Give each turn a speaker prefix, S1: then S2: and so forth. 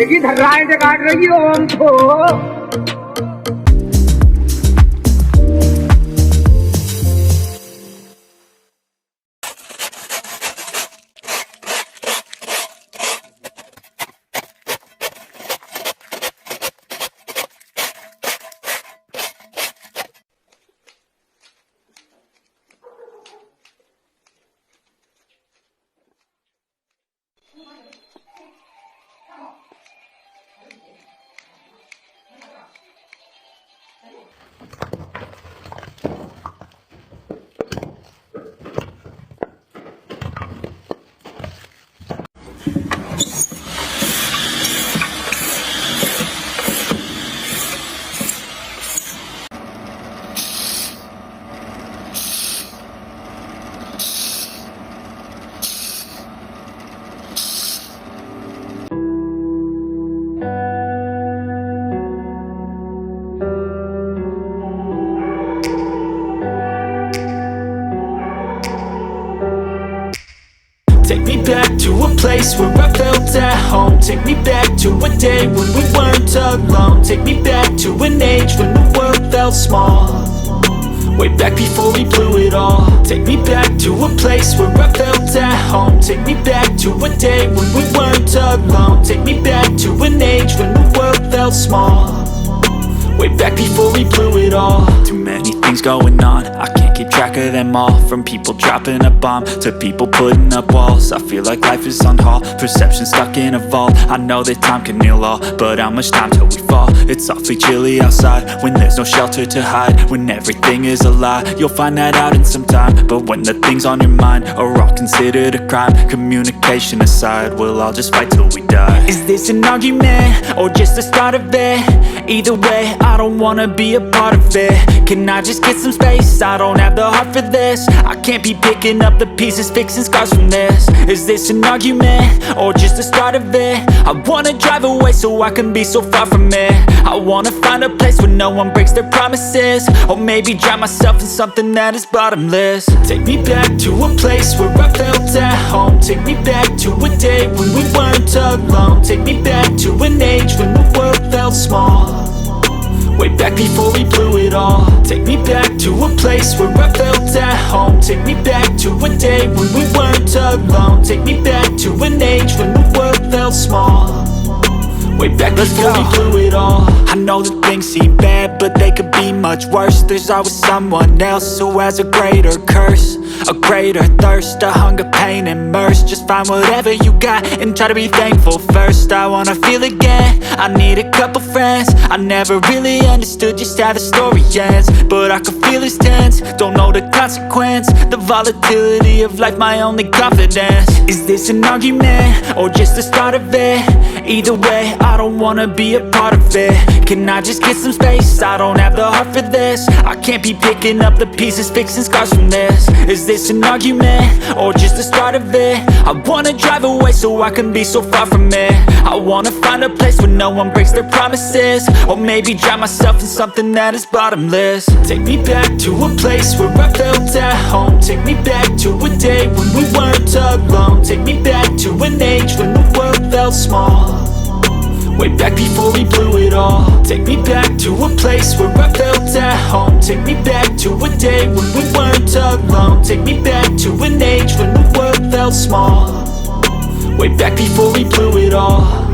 S1: किधर राइड काट रही हो हमको।
S2: Take me back to a place where I felt at home. Take me back to a day when we weren't alone. Take me back to an age when the world felt small, way back before we blew it all. Take me back to a place where I felt at home. Take me back to a day when we weren't alone. Take me back to an age when the world felt small, way back before we blew it all. Too many things going on, I can't keep track of them all. From people dropping a bomb to people putting up walls, I feel like life is on hold, perception stuck in a vault. I know that time can heal all, but how much time till we fall? It's awfully chilly outside when there's no shelter to hide. When everything is a lie, you'll find that out in some time. But when the things on your mind are all considered a crime, communication aside, we'll all just fight till we die. Is this an argument or just the start of it? Either way, I don't wanna be a part of it. Can I just get some space? I don't have the heart for this. I can't be picking up the pieces, fixing scars from this. Is this an argument or just the start of it? I wanna drive away so I can be so far from it. I wanna find a place where no one breaks their promises, or maybe drown myself in something that is bottomless. Take me back to a place where I felt at home. Take me back to a day when we weren't alone. Take me back to an age when the world felt small, way back before we blew it all. Take me back to a place where I felt at home. Take me back to a day when we weren't alone. Take me back to an age when the world felt small, way back before we blew it all. I know that things seem bad, but they could be much worse. There's always someone else who has a greater curse, a greater thirst, a hunger, pain, and mercy. Just find whatever you got and try to be thankful first. I wanna feel again, I need a couple friends. I never really understood just how the story ends, but I can feel it's tense, don't know the consequence. The volatility of life, my only confidence. Is this an argument or just the start of it? Either way, I don't wanna be a part of it. Can I just get some space? I don't have the heart for this. I can't be picking up the pieces, fixing scars from this. Is this an argument or just the start of it? I wanna drive away so I can be so far from it. I wanna find a place where no one breaks their promises, or maybe drown myself in something that is bottomless. Take me back to a place where I felt at home. Take me back to a day when we weren't alone. Take me back to an age when the world felt small, way back before we blew it all. Take me back to a place where I felt at home. Take me back to a day when we weren't alone. Take me back to an age when the world felt small, way back before we blew it all.